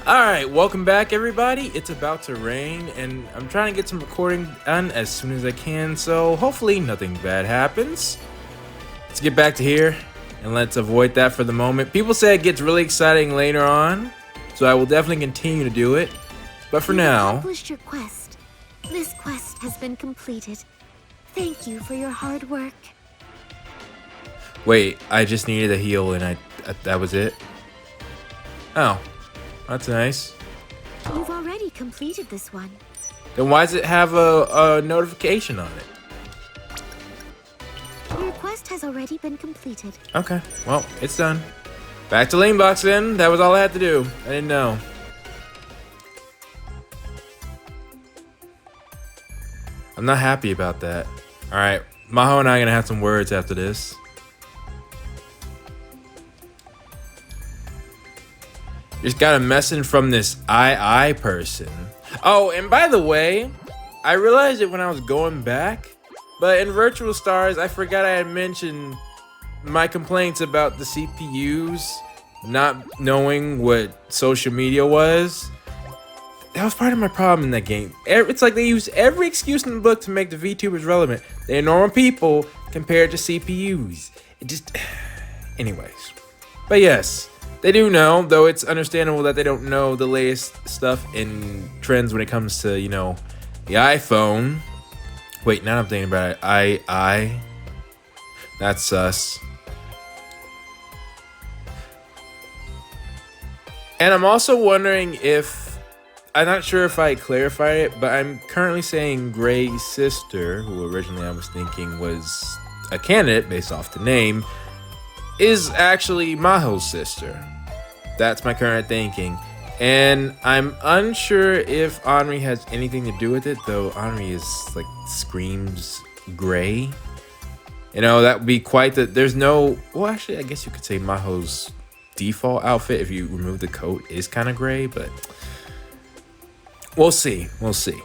Alright, welcome back everybody. It's about to rain and I'm trying to get some recording done as soon as I can, so hopefully nothing bad happens. Let's get back to here and let's avoid that for the moment. People say it gets really exciting later on, so I will definitely continue to do it. But for now... You've accomplished your quest. This quest has been completed. Thank you for your hard work. Wait, I just needed a heal and that was it? Oh. That's nice. You've already completed this one. Then why does it have a notification on it? Your quest has already been completed. Okay, well, it's done. Back to lane box then. That was all I had to do. I didn't know. I'm not happy about that. Alright, Maho and I are gonna have some words after this. Just got a message from this II person. Oh, and by the way, I realized it when I was going back, but in Virtual Stars, I forgot I had mentioned my complaints about the CPUs not knowing what social media was. That was part of my problem in that game. It's like they use every excuse in the book to make the VTubers relevant. They're normal people compared to CPUs. It just... Anyways. But yes. They do know, though it's understandable that they don't know the latest stuff in trends when it comes to, you know, the iPhone. Wait, now I'm thinking about it. That's sus. And I'm also wondering if, I'm not sure if I clarified it, but I'm currently saying Gray's sister, who originally I was thinking was a candidate based off the name, is actually Maho's sister. That's my current thinking. And I'm unsure if Henri has anything to do with it, though Henri is like screams gray. You know, that would be quite the, there's no, well actually I guess you could say Maho's default outfit if you remove the coat is kind of gray, but we'll see. We'll see.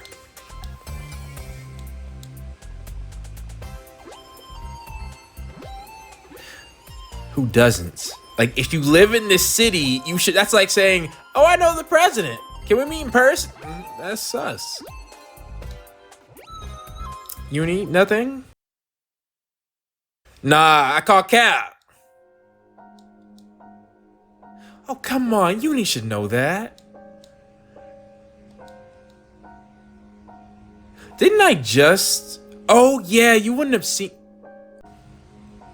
Who doesn't? Like, if you live in this city, you should... That's like saying, oh, I know the president. Can we meet in person? That's sus. Uni, nothing? Nah, I call cap. Oh, come on. Uni should know that. Didn't I just... Oh, yeah, you wouldn't have seen...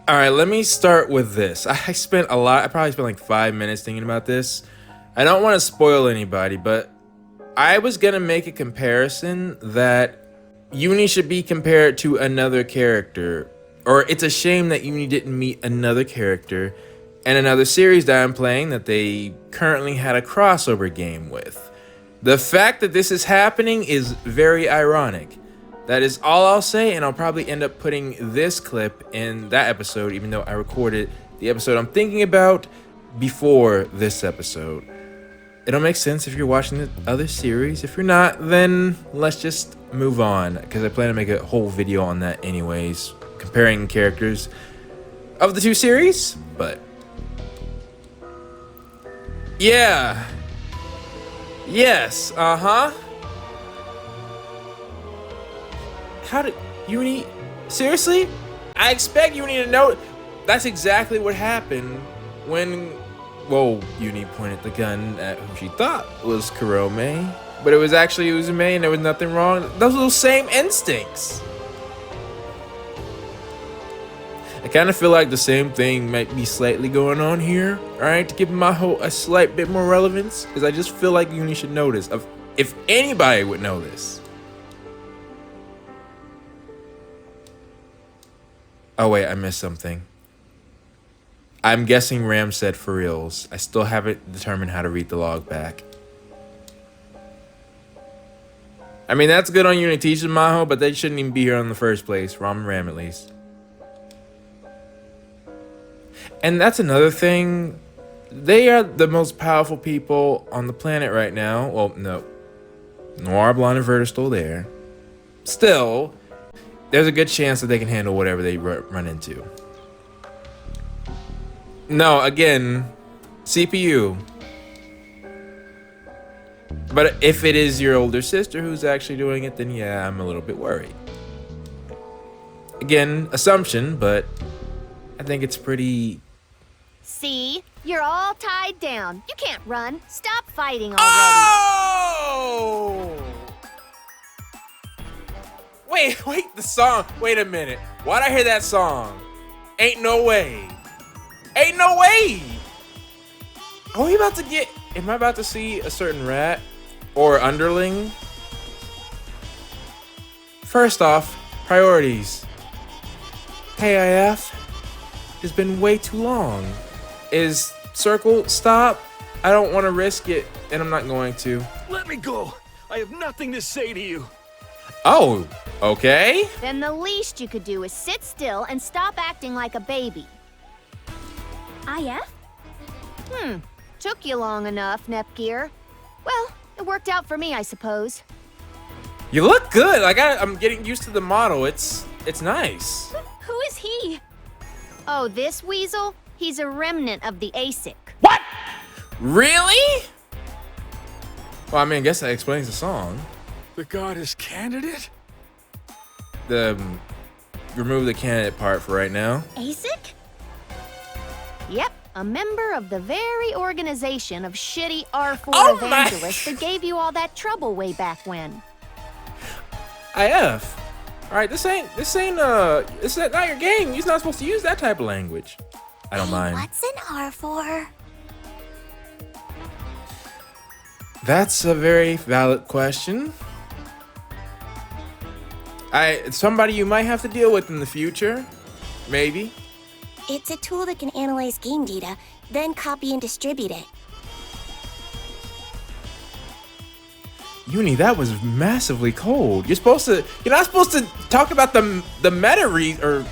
All right, let me start with this. I probably spent like 5 minutes thinking about this. I don't want to spoil anybody, but I was gonna make a comparison that Uni should be compared to another character, or it's a shame that Uni didn't meet another character and another series that I'm playing that they currently had a crossover game with. The fact that this is happening is very ironic. That is all I'll say, and I'll probably end up putting this clip in that episode, even though I recorded the episode I'm thinking about before this episode. It'll make sense if you're watching the other series. If you're not, then let's just move on, because I plan to make a whole video on that anyways, comparing characters of the two series, but... Yeah. Yes, uh-huh. How did Uni... Seriously? I expect Uni to know... That's exactly what happened when... Well, Uni pointed the gun at who she thought was Kurome, but it was actually Uzume and there was nothing wrong. Those are those same instincts. I kind of feel like the same thing might be slightly going on here, alright? To give Maho a slight bit more relevance, because I just feel like Uni should know this. If anybody would know this. Oh wait, I missed something. I'm guessing Ram said for reals. I still haven't determined how to read the log back. I mean, that's good on Unitisha and Maho, but they shouldn't even be here in the first place. Ram and Ram, at least. And that's another thing. They are the most powerful people on the planet right now. Well, no. Noir, Blonde, and Vert are still there. Still... there's a good chance that they can handle whatever they run into. No, again, CPU. But if it is your older sister who's actually doing it, then yeah, I'm a little bit worried. Again, assumption, but I think it's pretty... See? You're all tied down. You can't run. Stop fighting already. Oh! Wait, the song. Wait a minute. Why'd I hear that song? Ain't no way. Ain't no way! Are we about to get... Am I about to see a certain rat or underling? First off, priorities. KIF has been way too long. Is circle stop? I don't want to risk it, and I'm not going to. Let me go. I have nothing to say to you. Oh, okay. Then the least you could do is sit still and stop acting like a baby. IF? Took you long enough, Nepgear. Well, it worked out for me, I suppose. You look good. I'm getting used to the model. It's nice. Who is he? Oh, this weasel? He's a remnant of the ASIC. What? Really? Well, I mean, I guess that explains the song. The goddess candidate? Remove the candidate part for right now. ASIC? Yep, a member of the very organization of shitty R4 evangelists that gave you all that trouble way back when. IF. All right, this ain't not your game. You're not supposed to use that type of language. I don't mind. What's an R4? That's a very valid question. It's somebody you might have to deal with in the future, maybe. It's a tool that can analyze game data, then copy and distribute it. Uni, that was massively cold. You're not supposed to talk about the meta or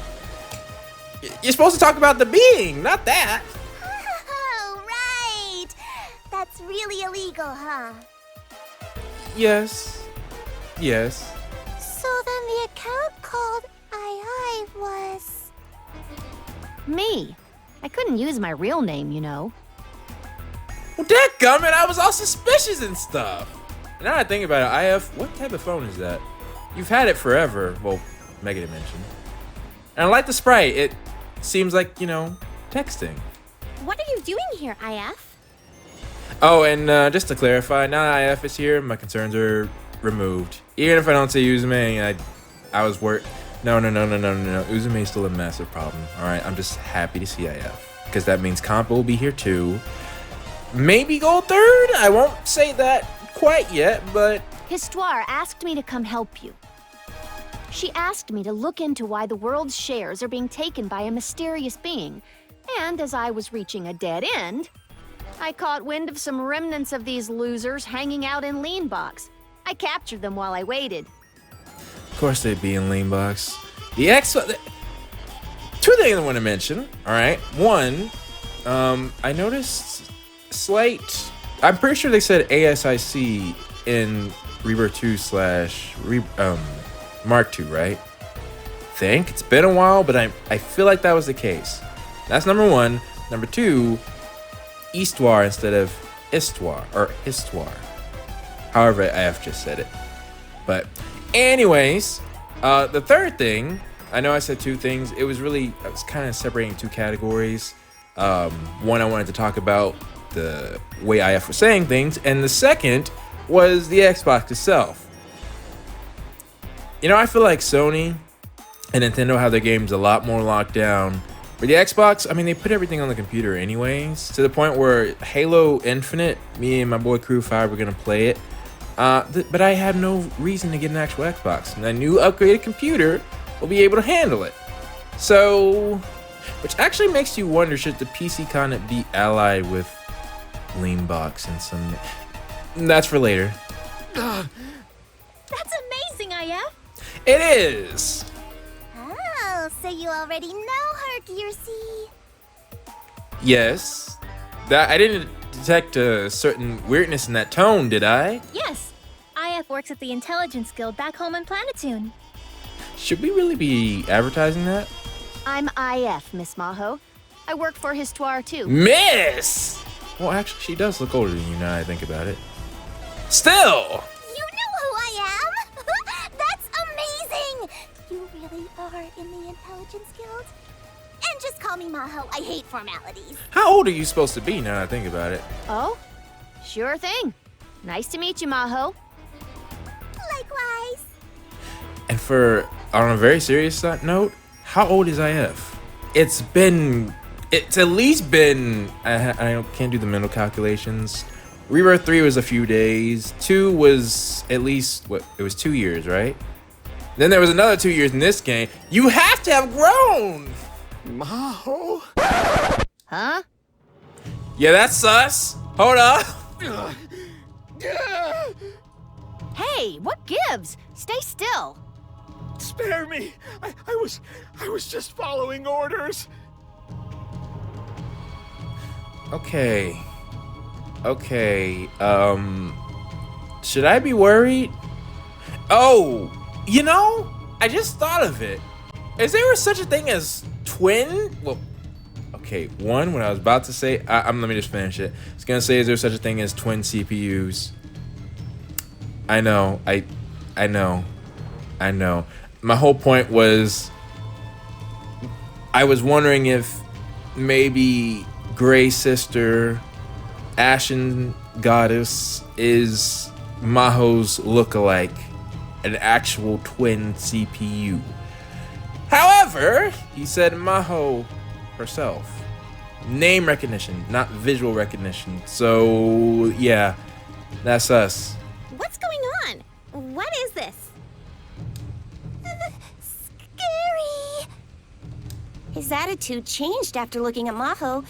you're supposed to talk about the being, not that. Oh, right! That's really illegal, huh? Yes. So then the account called II was... Me. I couldn't use my real name, you know. Well, dadgummit, I was all suspicious and stuff. Now I think about it, IF, what type of phone is that? You've had it forever. Well, Mega Dimension. And I like the sprite. It seems like, texting. What are you doing here, IF? Oh, and just to clarify, now that IF is here, my concerns are removed. Even if I don't say Uzume, I was worried. No. Uzume is still a massive problem. All right, I'm just happy to see IF. Because that means Compa will be here too. Maybe go third? I won't say that quite yet, but... Histoire asked me to come help you. She asked me to look into why the world's shares are being taken by a mysterious being. And as I was reaching a dead end, I caught wind of some remnants of these losers hanging out in Lean Box. I captured them while I waited. Of course they'd be in Lean Box. Two things I want to mention, alright? One, I noticed slight... I'm pretty sure they said ASIC in Rebirth 2 / Mark 2, right? Think it's been a while, but I feel like that was the case. That's number one. Number two, Histoire instead of Histoire or Histoire. However, I have just said it. But anyways, the third thing, I know I said two things. I was kind of separating two categories. One, I wanted to talk about the way IF was saying things, and the second was the Xbox itself. I feel like Sony and Nintendo have their games a lot more locked down. But the Xbox, I mean, they put everything on the computer anyways, to the point where Halo Infinite, me and my boy Crew 5 were gonna play it. But I had no reason to get an actual Xbox, and a new upgraded computer will be able to handle it. So, which actually makes you wonder, should the PC content be allied with Lean Box and some... That's for later. That's amazing, IF! It is! Oh, so you already know her, Gearsy. Yes. That I didn't detect a certain weirdness in that tone, did I? Yes. IF works at the Intelligence Guild back home in Planetoon. Should we really be advertising that? I'm IF, Miss Maho. I work for Histoire too. Miss! Well, actually, she does look older than you now that I think about it. Still. You know who I am! That's amazing! You really are in the Intelligence Guild? And just call me Maho. I hate formalities. How old are you supposed to be now that I think about it? Oh, sure thing. Nice to meet you, Maho. Likewise. And on a very serious note, how old is IF? It's at least been, I can't do the mental calculations. Rebirth 3 was a few days. 2 was at least, it was 2 years, right? Then there was another 2 years in this game. You have to have grown! Maho? Huh? Yeah, that's sus. Hold up. Hey, what gives? Stay still. Spare me! I was just following orders. Okay, should I be worried? Oh, I just thought of it. Is there such a thing as twin? Well, okay, what I was about to say, let me just finish it. I was gonna say, is there such a thing as twin CPUs? I know. My whole point was, I was wondering if maybe Grey Sister, Ashen Goddess, is Maho's lookalike, an actual twin CPU. However, he said Maho herself. Name recognition, not visual recognition. So, yeah, that's us. What's going on? What is this? Scary. His attitude changed after looking at Maho.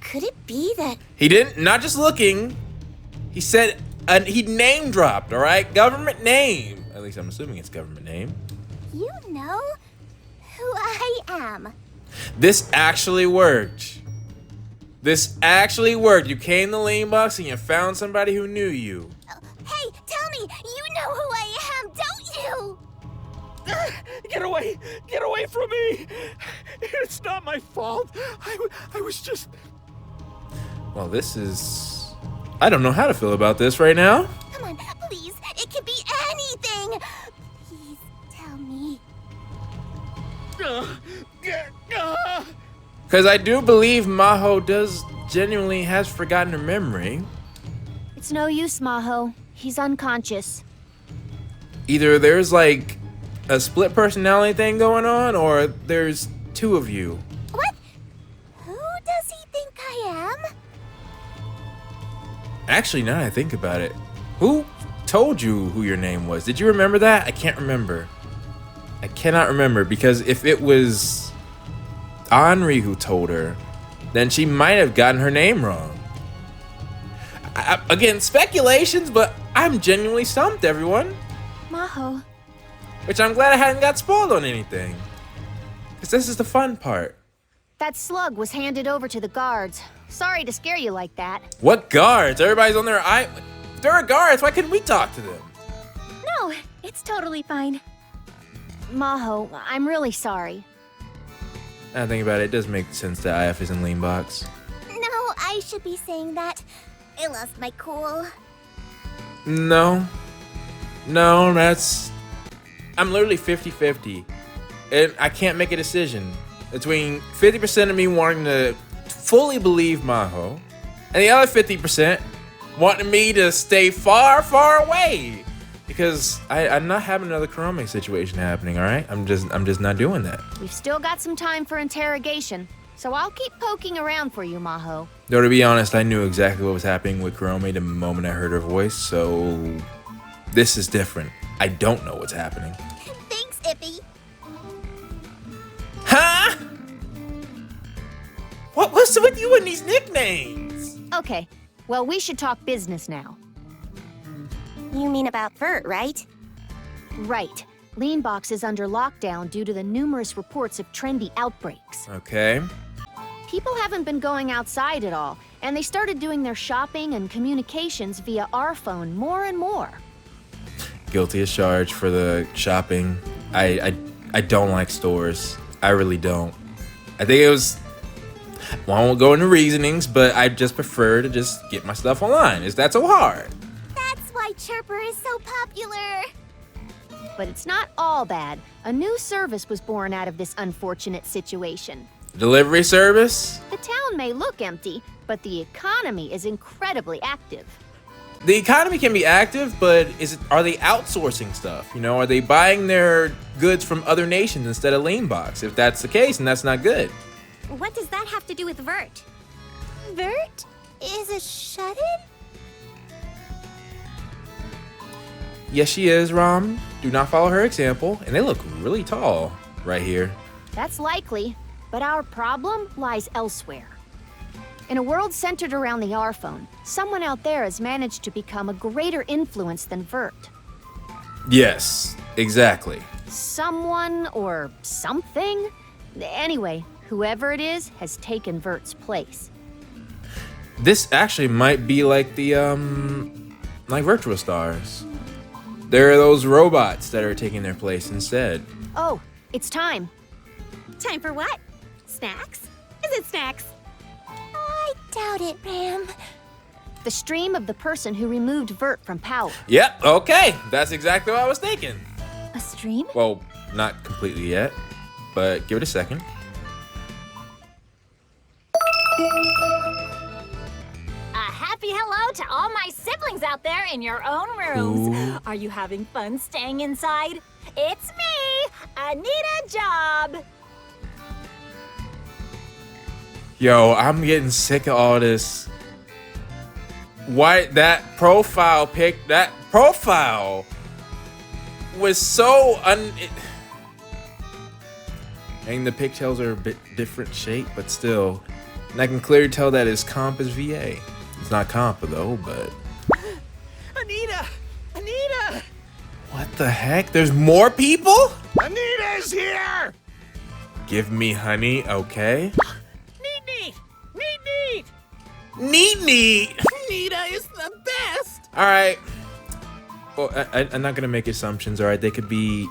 Could it be that... He didn't, not just looking, he said, he name dropped, all right? Government name. At least I'm assuming it's government name. You know who I am. This actually worked. You came to Lean Box and you found somebody who knew you. Hey, tell me, you know who I am, don't you? Get away! Get away from me! It's not my fault. I was just... Well, I don't know how to feel about this right now. Come on, please. It could be anything. Please tell me. Because I do believe Maho does genuinely has forgotten her memory. It's no use, Maho. He's unconscious. Either there's like a split personality thing going on, or there's two of you. What? Who does he think I am? Actually, now that I think about it, who told you who your name was? Did you remember that? I can't remember. I cannot remember, because if it was Henri who told her, then she might have gotten her name wrong. Again, speculations, but I'm genuinely stumped, everyone. Maho. Which I'm glad I hadn't got spoiled on anything. Because this is the fun part. That slug was handed over to the guards. Sorry to scare you like that. What guards? Everybody's on their If there are guards, why couldn't we talk to them? No, it's totally fine. Maho, I'm really sorry. Now think about it, it does make sense that IF is in Lean Box. No, I should be saying that. I lost my cool. No, I'm literally 50-50. And I can't make a decision between 50% of me wanting to fully believe Maho, and the other 50% wanting me to stay far, far away. Because I'm not having another Kurome situation happening, all right? I'm just not doing that. We've still got some time for interrogation, so I'll keep poking around for you, Maho. Though to be honest, I knew exactly what was happening with Kurome the moment I heard her voice, so this is different. I don't know what's happening. Thanks, Ippy. Huh? What's with you and these nicknames? Okay, well, we should talk business now. You mean about Vert, right? Right. Lean Box is under lockdown due to the numerous reports of trendy outbreaks. Okay. People haven't been going outside at all, and they started doing their shopping and communications via our phone more and more. Guilty as charged for the shopping. I don't like stores. I really don't. I think it was... Well, I won't go into reasonings, but I just prefer to just get my stuff online. Is that so hard? That's why my chirper is so popular. But it's not all bad. A new service was born out of this unfortunate situation. Delivery service? The town may look empty, but the economy is incredibly active. The economy can be active, but are they outsourcing stuff? You know, are they buying their goods from other nations instead of Lanebox? If that's the case, then that's not good. What does that have to do with Vert? Vert is a shut-in? Yes, she is, Rom. Do not follow her example. And they look really tall right here. That's likely, but our problem lies elsewhere. In a world centered around the R-phone, someone out there has managed to become a greater influence than Vert. Yes, exactly. Someone or something? Anyway, whoever it is has taken Vert's place. This actually might be like the, like Virtual Stars. There are those robots that are taking their place instead. Oh, it's time. Time for what? Snacks? Is it snacks? I doubt it, Ram. The stream of the person who removed Vert from power. Yep, okay. That's exactly what I was thinking. A stream? Well, not completely yet, but give it a second. A happy hello to all my siblings out there in your own rooms. Ooh. Are you having fun staying inside? It's me, Anita Job. Yo, I'm getting sick of all this. Why that profile was so and the pigtails are a bit different shape, but still. And I can clearly tell that his comp is VA. It's not comp though, but Anita! Anita! what the heck? There's more people? Anita's here! Give me honey, okay? Neat, neat! Neat, neat. Anita is the best! All right. Well, I'm not gonna make assumptions. All right, they could be.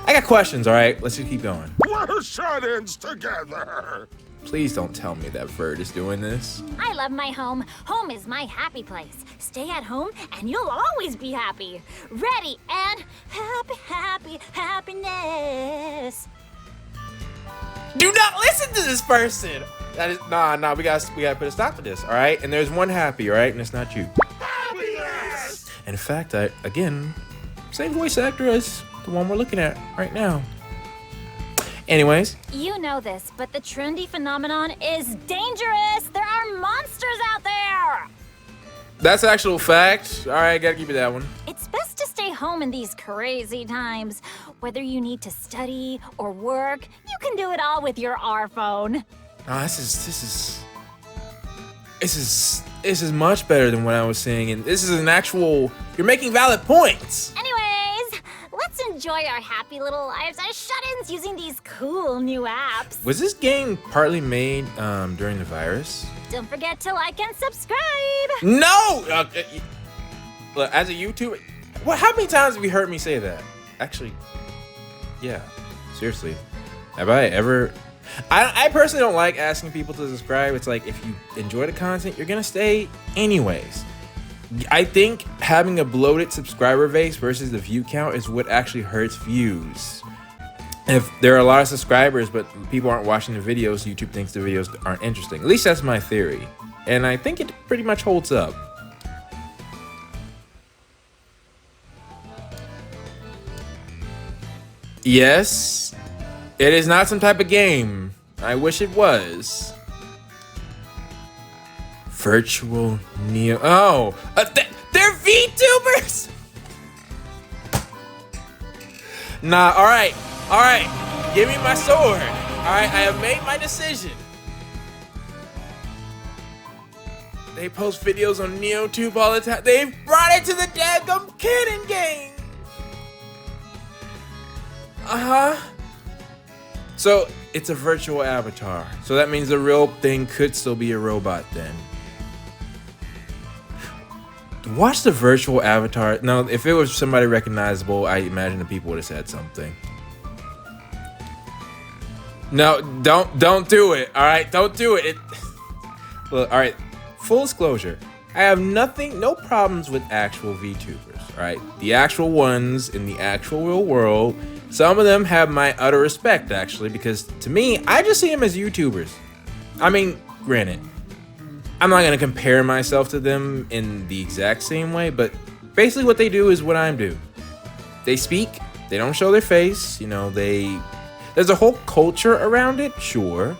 I got questions. All right, let's just keep going. We're shut-ins together. Please don't tell me that Vert is doing this. I love my home. Home is my happy place. Stay at home and you'll always be happy. Ready and happiness. Do not listen to this person. That is nah. We gotta put a stop to this. All right, and there's one happy. All right, and it's not you. Happiness! And in fact, again, same voice actor as the one we're looking at right now. Anyways, You know this, but the trendy phenomenon is dangerous. There are monsters out there. that's actual fact. All right, gotta give you that one. It's best to stay home in these crazy times. Whether you need to study or work, you can do it all with your R-phone. No, this is much better than what I was saying, and this is an actual. You're making valid points. Anyways, let's enjoy our happy little lives as shut-ins using these cool new apps. Was this game partly made during the virus? Don't forget to like and subscribe. No. Look, as a YouTuber, how many times have you heard me say that? Actually, yeah. Seriously, have I ever? I personally don't like asking people to subscribe. It's like if you enjoy the content, you're gonna stay anyways. I think having a bloated subscriber base versus the view count is what actually hurts views. If there are a lot of subscribers but people aren't watching the videos, YouTube thinks the videos aren't interesting. At least that's my theory. And I think it pretty much holds up. Yes, it is not some type of game. I wish it was. Virtual Neo. Oh, they're VTubers. Nah, all right. Give me my sword. All right, I have made my decision. They post videos on NeoTube all the time. They've brought it to the daggum kidding game. So it's a virtual avatar. So that means the real thing could still be a robot then. Watch the virtual avatar. No, if it was somebody recognizable, I imagine the people would have said something. No, don't do it. All right, don't do it. Look, all right. Full disclosure, I have no problems with actual VTubers, right? The actual ones in the actual real world. Some of them have my utter respect, actually, because to me, I just see them as YouTubers. I mean, granted, I'm not going to compare myself to them in the exact same way, but basically what they do is what I do. They speak, they don't show their face, you know, there's a whole culture around it, sure,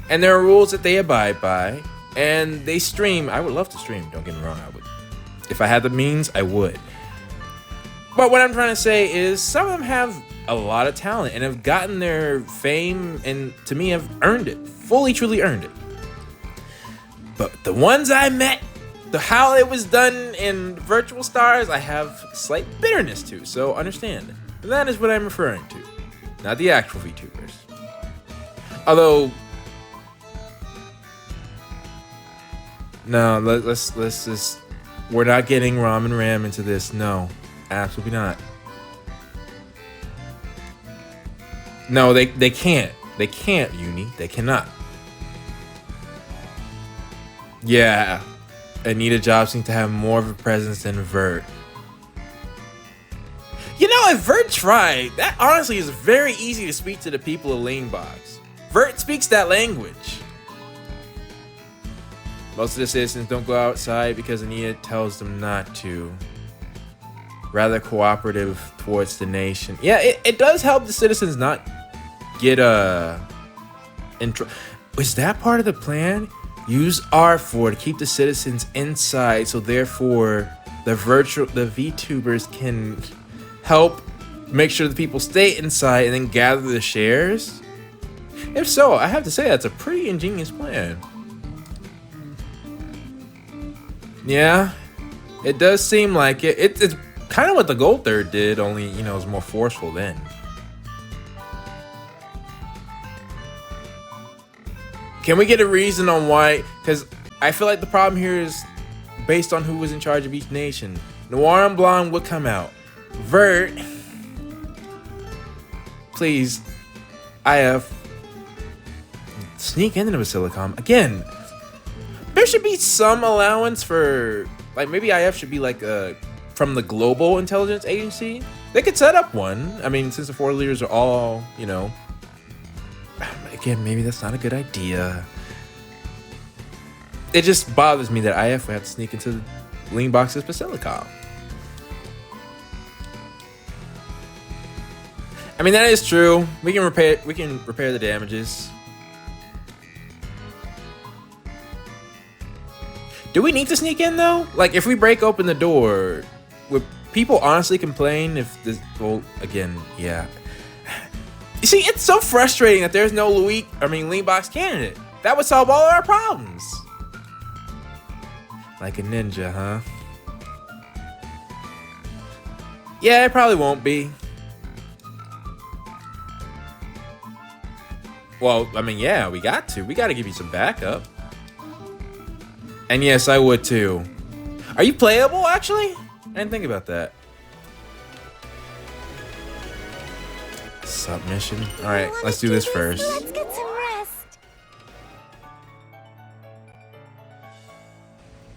and there are rules that they abide by, and they stream. I would love to stream, don't get me wrong, I would. If I had the means, I would. But what I'm trying to say is some of them have a lot of talent and have gotten their fame, and to me have earned it, fully, truly earned it. But the ones I met, how it was done in Virtual Stars, I have slight bitterness to, so understand. That is what I'm referring to, not the actual VTubers. Although, no, let's just, we're not getting Ramen Ram into this. No, absolutely not. No, they can't. They can't, Uni. They cannot. Yeah, Anita Job seems to have more of a presence than Vert. You know, if Vert tried, that honestly is very easy to speak to the people of Lanebox. Vert speaks that language. Most of the citizens don't go outside because Anita tells them not to. Rather cooperative towards the nation. Yeah, it does help the citizens not get intro. Was that part of the plan? Use R4 to keep the citizens inside, so therefore the VTubers can help make sure the people stay inside and then gather the shares? If so, I have to say that's a pretty ingenious plan. Yeah, it does seem like it. It's kind of what the Gold Third did, only, you know, it was more forceful then. Can we get a reason on why? Because I feel like the problem here is based on who was in charge of each nation. Noir and Blonde would come out. Vert, please, IF, sneak into the Basilicom. Again, there should be some allowance for, like, maybe IF should be like from the Global Intelligence Agency. They could set up one. I mean, since the 4 leaders are all, you know, again, maybe that's not a good idea. It just bothers me that IF would have to sneak into Leanbox's Basilicom. I mean, that is true. We can repair the damages. Do we need to sneak in though? Like, if we break open the door, would people honestly complain if this? Well, again, yeah. You see, it's so frustrating that there's no Leanbox candidate. That would solve all our problems. Like a ninja, huh? Yeah, it probably won't be. Well, I mean, yeah, we got to give you some backup. And yes, I would too. Are you playable, actually? I didn't think about that. Submission. All right, let's do this first. Let's get some rest.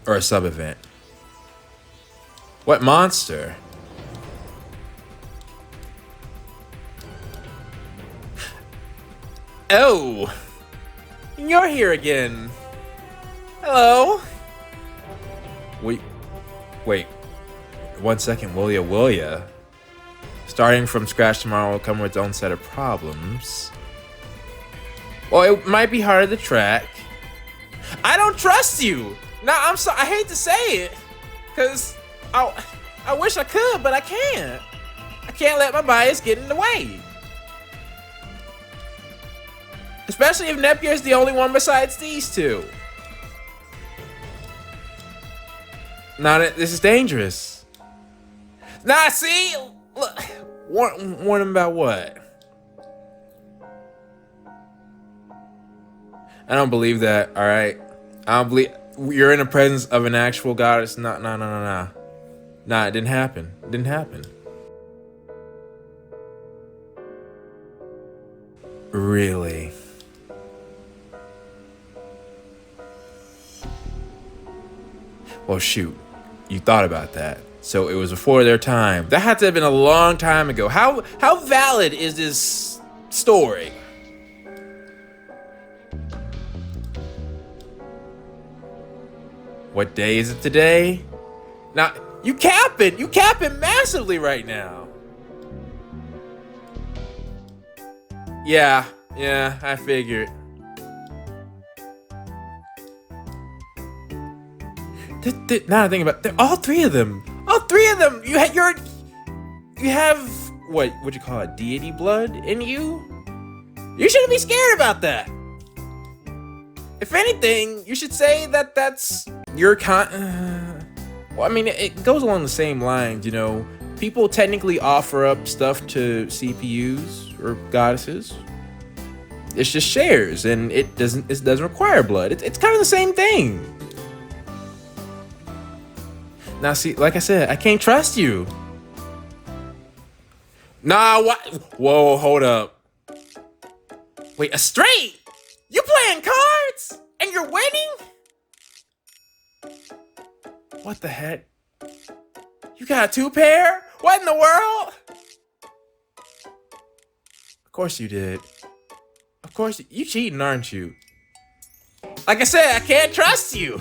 Or a sub event. What monster? Oh, you're here again. Hello. Wait. 1 second, will ya? Starting from scratch tomorrow will come with its own set of problems. Well, it might be harder to track. I don't trust you. Nah, I'm sorry. I hate to say it, cause I wish I could, but I can't. I can't let my bias get in the way. Especially if Neptunia is the only one besides these two. Nah, this is dangerous. Nah, see? Look, warn him about what? I don't believe that, alright? I don't believe... You're in the presence of an actual goddess. Nah. Nah, it didn't happen. It didn't happen. Really? Well, shoot. You thought about that. So it was before their time. That had to have been a long time ago. How valid is this story? What day is it today? Now, you capping massively right now. Yeah, I figured. Now I think about it, all three of them. You have what'd you call it? Deity blood in you? You shouldn't be scared about that. If anything, you should say that that's your well, I mean, it goes along the same lines, you know. People technically offer up stuff to CPUs or goddesses. It's just shares, and it doesn't require blood. It's kind of the same thing. Now, see, like I said, I can't trust you. Nah, what? Whoa, hold up. Wait, a straight? You playing cards? And you're winning? What the heck? You got a 2-pair? What in the world? Of course you did. Of course, you cheating, aren't you? Like I said, I can't trust you.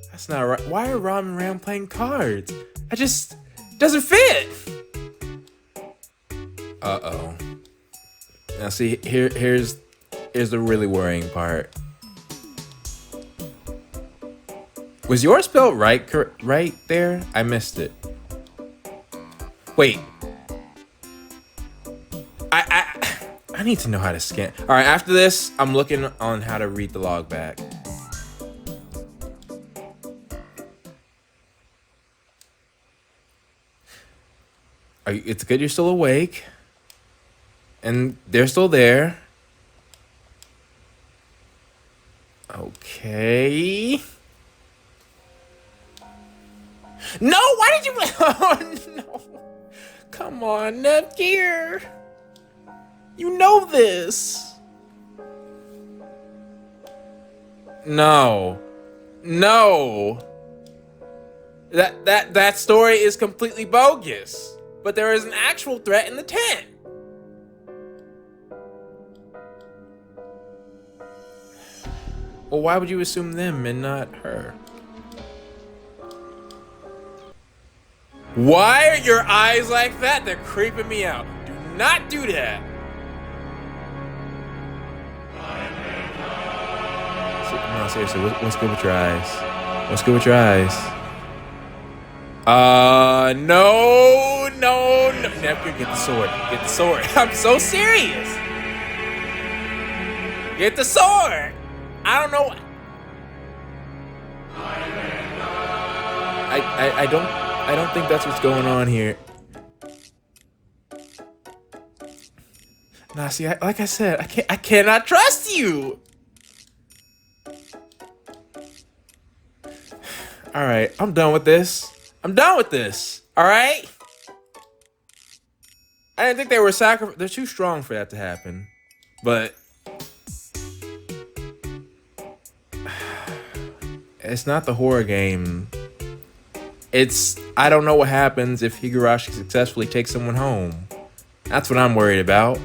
That's not right. Why are Rom and Ram playing cards? I just doesn't fit. Uh-oh. Now see, here's the really worrying part. Was yours spelled right there? I missed it. Wait. I need to know how to scan. All right, after this, I'm looking on how to read the log back. It's good you're still awake. And they're still there. Okay. No, why did you... Oh, no. Come on, Nepgear. You know this. No. That story is completely bogus. But there is an actual threat in the tent. Well, why would you assume them and not her? Why are your eyes like that? They're creeping me out. Do not do that. No, seriously, what's good with your eyes? What's good with your eyes? No. Neptune, get the sword. Get the sword. I'm so serious. Get the sword. I don't know. I don't think that's what's going on here. Nah, see, like I said, I cannot trust you. All right, I'm done with this. All right. I didn't think they were they're too strong for that to happen, but it's not the horror game. It's, I don't know what happens if Higurashi successfully takes someone home. That's what I'm worried about.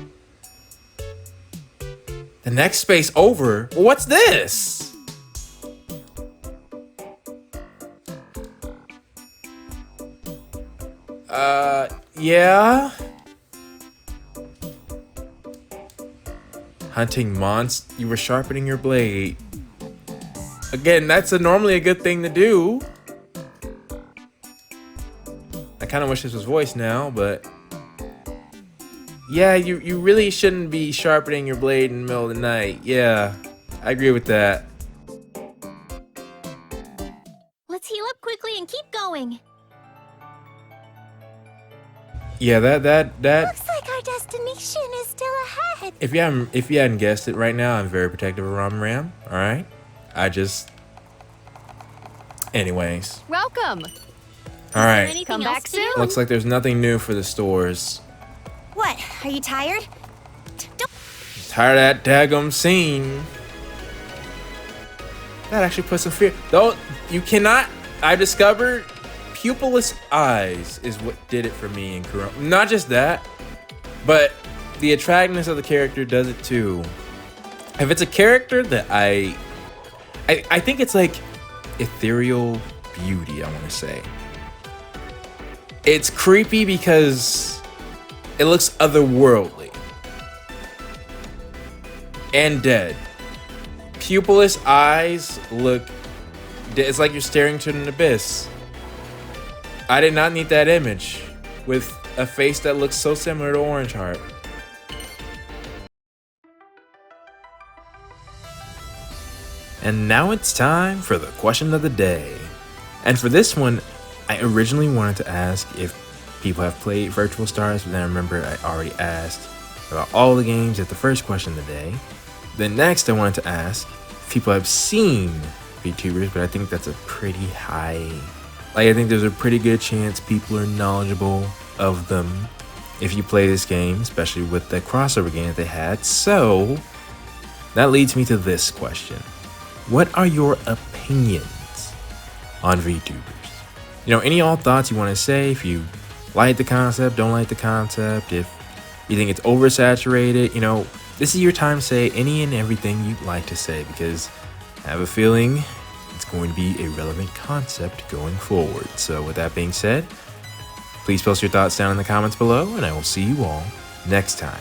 The next space over? Well, what's this? Yeah? Hunting monsters. You were sharpening your blade. Again, that's normally a good thing to do. I kind of wish this was voiced now, but yeah, you really shouldn't be sharpening your blade in the middle of the night. Yeah, I agree with that. Let's heal up quickly and keep going. Yeah, that Looks like our destination is still ahead. if you hadn't guessed it right now, I'm very protective of Ram Ram. All right, anyways. Welcome. All right. Anything Come else back to do? soon. Looks like there's nothing new for the stores. What? Are you tired? Don't. Tired of that daggum scene. That actually puts some fear. Though you cannot. I discovered pupilless eyes is what did it for me in Kurama. Not just that, but the attractiveness of the character does it too. If it's a character that I think it's like ethereal beauty, I want to say. It's creepy because it looks otherworldly and dead. Pupilless eyes look, it's like you're staring to an abyss. I did not need that image with a face that looks so similar to Orange Heart. And now it's time for the question of the day. And for this one, I originally wanted to ask if people have played Virtual Stars, but then I remember I already asked about all the games at the first question of the day. Then next I wanted to ask if people have seen VTubers, but I think that's a pretty high, I think there's a pretty good chance people are knowledgeable of them if you play this game, especially with the crossover game that they had. So that leads me to this question. What are your opinions on VTubers? Any all thoughts you want to say, if you like the concept, don't like the concept, if you think it's oversaturated, this is your time to say any and everything you'd like to say, because I have a feeling it's going to be a relevant concept going forward. So with that being said, please post your thoughts down in the comments below, and I will see you all next time.